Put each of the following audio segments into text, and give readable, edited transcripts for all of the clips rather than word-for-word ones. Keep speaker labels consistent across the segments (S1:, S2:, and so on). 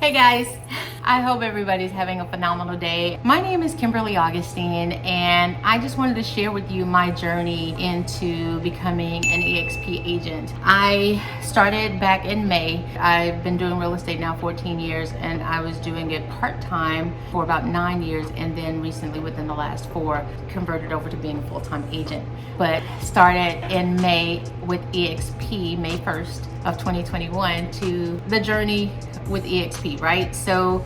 S1: Hey guys, I hope everybody's having a phenomenal day. My name is Kimberly Augustine, and I just wanted to share with you my journey into becoming an eXp agent. I started back in May. I've been doing real estate now 14 years, and I was doing it part-time for about 9 years, and then recently within the last 4, converted over to being a full-time agent. But started in May with eXp, May 1st of 2021, to the journey with eXp, right? So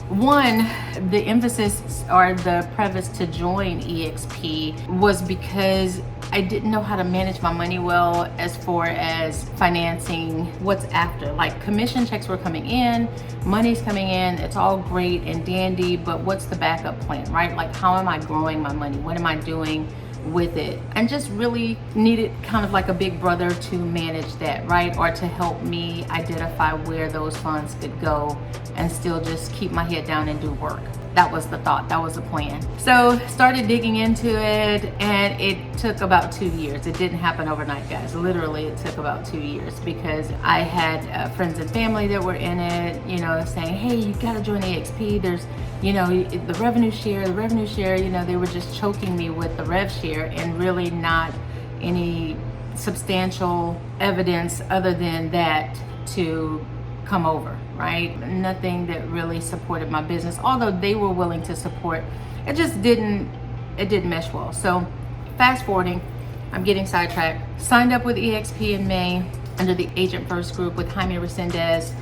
S1: one, the emphasis or the preface to join eXp was because I didn't know how to manage my money well as far as financing what's after. Like, commission checks were coming in, money's coming in, it's all great and dandy, but what's the backup plan, right? Like, how am I growing my money? What am I doing with it? And just really needed kind of like a big brother to manage that, right? Or to help me identify where those funds could go and still just keep my head down and do work. That was the thought, that was the plan. So started digging into it, and it took about 2 years. It didn't happen overnight, guys. Literally, it took about 2 years because I had friends and family that were in it, you know, saying, hey, you gotta join eXp. There's, you know, the revenue share, you know, they were just choking me with the rev share and really not any substantial evidence other than that to come over, right? Nothing that really supported my business, although they were willing to support. It just didn't mesh well. So fast forwarding, I'm getting sidetracked. Signed up with eXp in May under the Agent First group with Jaime Resendez,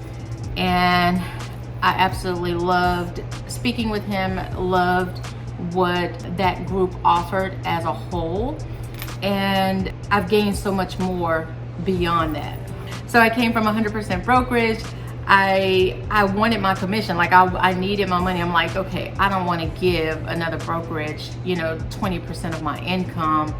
S1: and I absolutely loved speaking with him, loved what that group offered as a whole, and I've gained so much more beyond that. So I came from 100% brokerage. I wanted my commission, like I needed my money. I'm like, okay, I don't want to give another brokerage, you know, 20% of my income.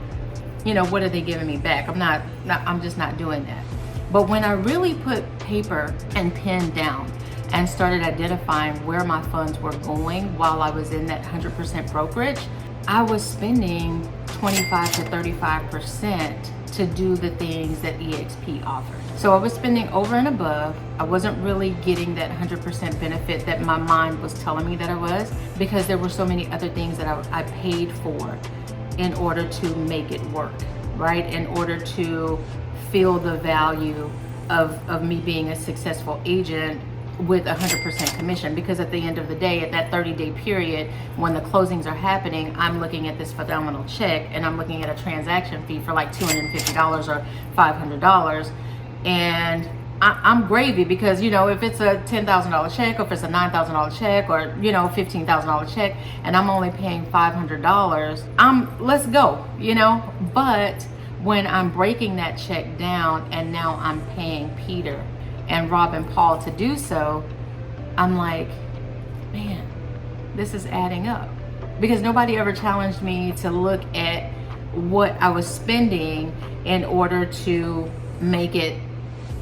S1: You know, what are they giving me back? I'm just not doing that. But when I really put paper and pen down and started identifying where my funds were going while I was in that 100% brokerage, I was spending 25 to 35% to do the things that eXp offered. So I was spending over and above. I wasn't really getting that 100% benefit that my mind was telling me that I was, because there were so many other things that I paid for in order to make it work, right? In order to feel the value of me being a successful agent with 100% commission. Because at the end of the day, at that 30-day period, when the closings are happening, I'm looking at this phenomenal check, and I'm looking at a transaction fee for like $250 or $500, and I'm gravy, because, you know, if it's a $10,000 check, or if it's a $9,000 check, or, you know, $15,000 check, and I'm only paying $500, let's go, you know. But when I'm breaking that check down, and now I'm paying Peter and Rob and Paul to do so, I'm like, man, this is adding up. Because nobody ever challenged me to look at what I was spending in order to make it,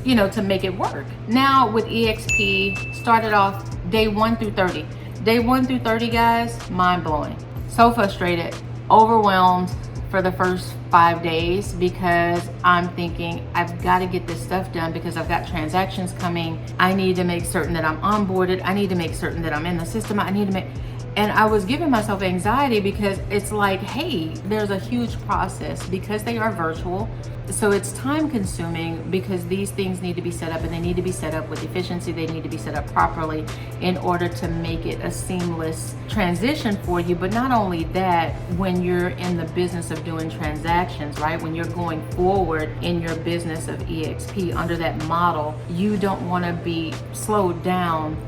S1: you know, to make it work. Now with eXp, started off day 1 through 30. Day 1 through 30, guys, mind blowing. So frustrated, overwhelmed for the first 5 days, because I'm thinking, I've got to get this stuff done because I've got transactions coming. I need to make certain that I'm onboarded. I need to make certain that I'm in the system. And I was giving myself anxiety, because it's like, hey, there's a huge process because they are virtual. So it's time consuming, because these things need to be set up, and they need to be set up with efficiency. They need to be set up properly in order to make it a seamless transition for you. But not only that, when you're in the business of doing transactions, right? When you're going forward in your business of eXp under that model, you don't want to be slowed down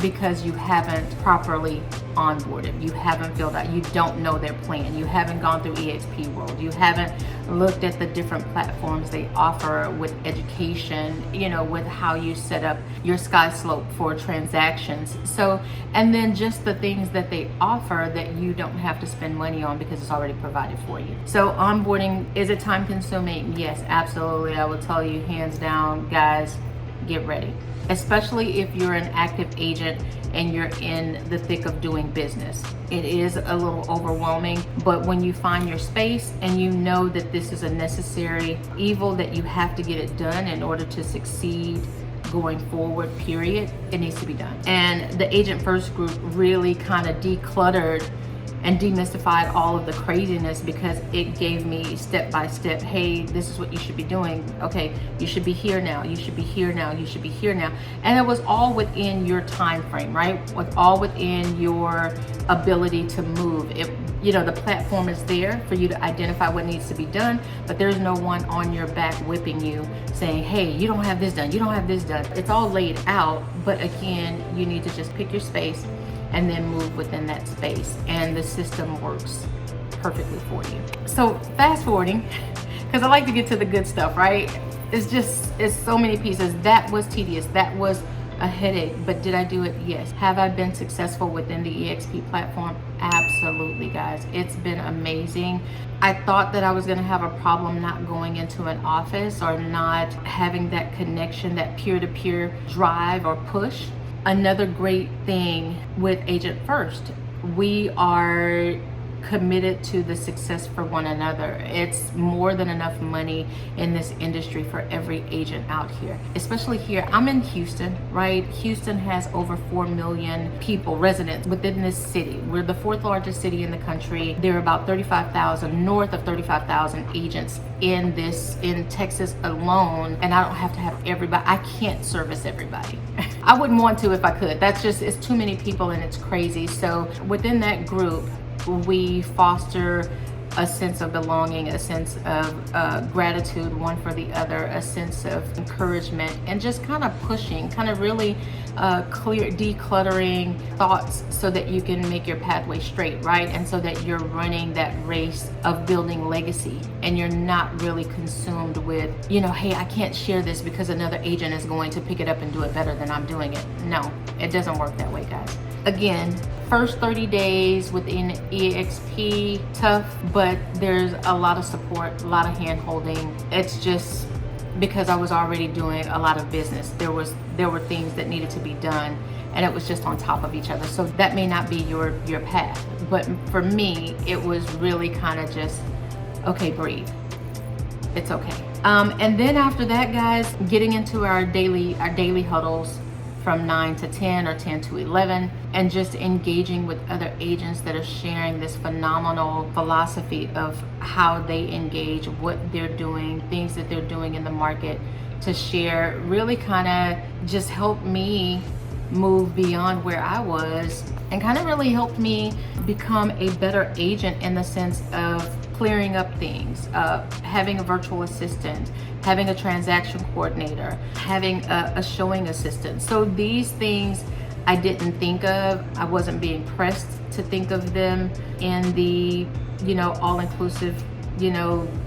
S1: because you haven't properly onboarded, you haven't filled out, you don't know their plan, you haven't gone through eXp World, you haven't looked at the different platforms they offer with education, you know, with how you set up your sky slope for transactions. So, and then just the things that they offer that you don't have to spend money on because it's already provided for you. So onboarding, is it time consuming? Yes, absolutely. I will tell you, hands down, guys, get ready. Especially if you're an active agent and you're in the thick of doing business. It is a little overwhelming, but when you find your space and you know that this is a necessary evil, that you have to get it done in order to succeed going forward, period, it needs to be done. And the Agent First group really kind of decluttered and demystified all of the craziness, because it gave me step by step, hey, this is what you should be doing. Okay, you should be here now, you should be here now, you should be here now. And it was all within your time frame, right? With all within your ability to move. The platform is there for you to identify what needs to be done, but there's no one on your back whipping you saying, hey, you don't have this done, you don't have this done. It's all laid out, but again, you need to just pick your space and then move within that space, and the system works perfectly for you. So fast forwarding, because I like to get to the good stuff, right? It's so many pieces. That was tedious, that was a headache, but did I do it? Yes. Have I been successful within the eXp platform? Absolutely, guys. It's been amazing. I thought that I was gonna have a problem not going into an office or not having that connection, that peer-to-peer drive or push. Another great thing with Agent First, we are committed to the success for one another. It's more than enough money in this industry for every agent out here, especially here. I'm in Houston, right? Houston has over 4 million people, residents within this city. We're the 4th largest city in the country. There are about 35,000, north of 35,000 agents in Texas alone, and I don't have to have everybody. I can't service everybody. I wouldn't want to if I could. It's too many people and it's crazy. So within that group, we foster a sense of belonging, a sense of gratitude one for the other, a sense of encouragement, and just kind of pushing, kind of really decluttering thoughts so that you can make your pathway straight, right? And so that you're running that race of building legacy, and you're not really consumed with, hey, I can't share this because another agent is going to pick it up and do it better than I'm doing it. No, it doesn't work that way, guys. Again, first 30 days within eXp, tough, but there's a lot of support, a lot of hand holding. It's just because I was already doing a lot of business. There were things that needed to be done, and it was just on top of each other. So that may not be your path, but for me, it was really kind of just, okay, breathe. It's okay. And then after that, guys, getting into our daily huddles from 9 to 10 or 10 to 11, and just engaging with other agents that are sharing this phenomenal philosophy of how they engage, what they're doing, things that they're doing in the market to share, really kind of just helped me move beyond where I was, and kind of really helped me become a better agent in the sense of clearing up things, having a virtual assistant, having a transaction coordinator, having a showing assistant. So these things I didn't think of. I wasn't being pressed to think of them in the, all-inclusive,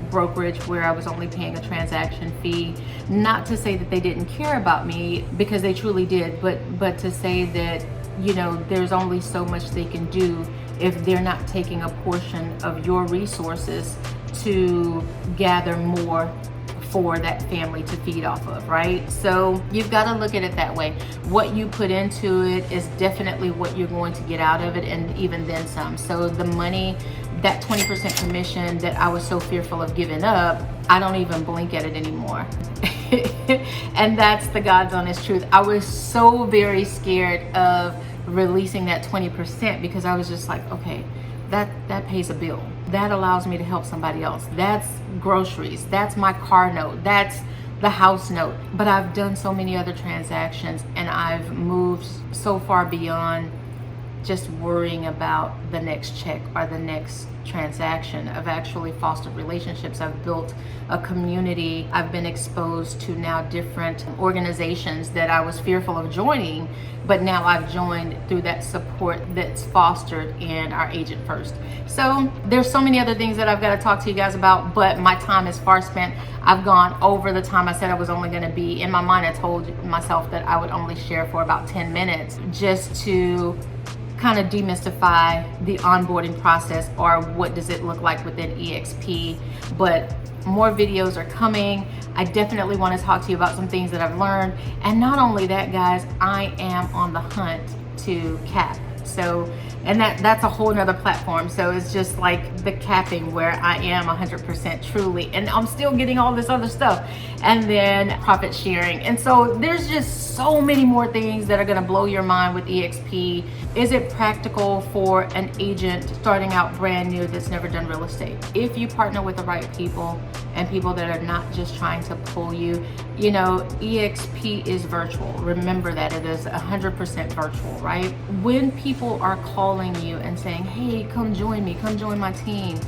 S1: brokerage where I was only paying a transaction fee. Not to say that they didn't care about me, because they truly did, but to say that, there's only so much they can do if they're not taking a portion of your resources to gather more for that family to feed off of, right? So you've got to look at it that way. What you put into it is definitely what you're going to get out of it, and even then some. So the money, that 20% commission that I was so fearful of giving up, I don't even blink at it anymore. And that's the God's honest truth. I was so very scared of releasing that 20%, because I was just like, okay, that pays a bill. That allows me to help somebody else. That's groceries. That's my car note. That's the house note. But I've done so many other transactions, and I've moved so far beyond just worrying about the next check or the next transaction. I've actually fostered relationships. I've built a community. I've been exposed to now different organizations that I was fearful of joining, but now I've joined through that support that's fostered in our Agent First. So there's so many other things that I've got to talk to you guys about, but my time is far spent. I've gone over the time I said I was only going to be. In my mind, I told myself that I would only share for about 10 minutes just to kind of demystify the onboarding process, or what does it look like within eXp. But more videos are coming. I definitely want to talk to you about some things that I've learned. And not only that, guys, I am on the hunt to cap So, and that's a whole nother platform. So it's just like the capping where I am 100% truly, and I'm still getting all this other stuff, and then profit sharing. And so there's just so many more things that are going to blow your mind with eXp. Is it practical for an agent starting out brand new that's never done real estate? If you partner with the right people and people that are not just trying to pull you, you know, eXp is virtual. Remember that it is 100% virtual, right? When people are calling you and saying, hey, come join me, come join my team,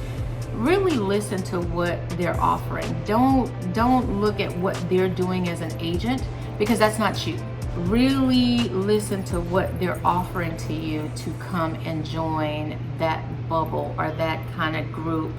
S1: really listen to what they're offering. Don't look at what they're doing as an agent, because that's not you. Really listen to what they're offering to you to come and join that bubble or that kind of group.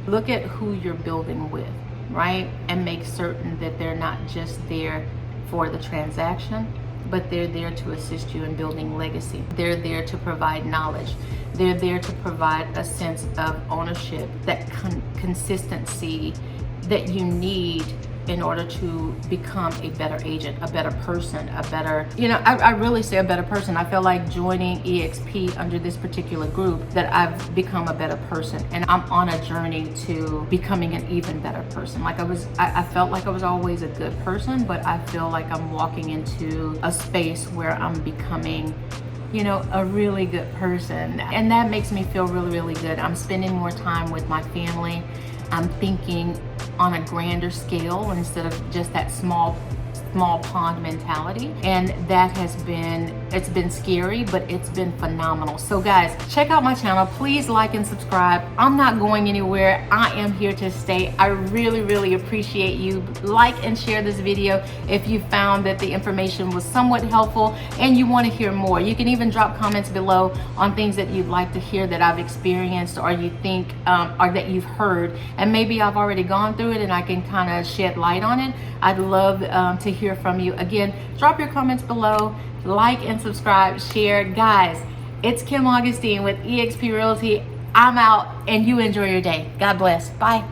S1: Look at who you're building with, right? And make certain that they're not just there for the transaction, but they're there to assist you in building legacy. They're there to provide knowledge. They're there to provide a sense of ownership, that consistency that you need in order to become a better agent, a better person, a better, you know, I really say a better person. I feel like joining eXp under this particular group that I've become a better person, and I'm on a journey to becoming an even better person. Like I felt like I was always a good person, but I feel like I'm walking into a space where I'm becoming, you know, a really good person. And that makes me feel really, really good. I'm spending more time with my family. I'm thinking on a grander scale instead of just that small pond mentality, and that has been, it's been scary, but it's been phenomenal. So guys, check out my channel. Please like and subscribe. I'm not going anywhere. I am here to stay. I really appreciate you. Like and share this video if you found that the information was somewhat helpful and you want to hear more. You can even drop comments below on things that you'd like to hear that I've experienced, or you think or that you've heard, and maybe I've already gone through it and I can kind of shed light on it. I'd love to hear from you. Again, drop your comments below, like and subscribe, share. Guys, it's Kim Augustine with eXp Realty. I'm out, and you enjoy your day. God bless. Bye.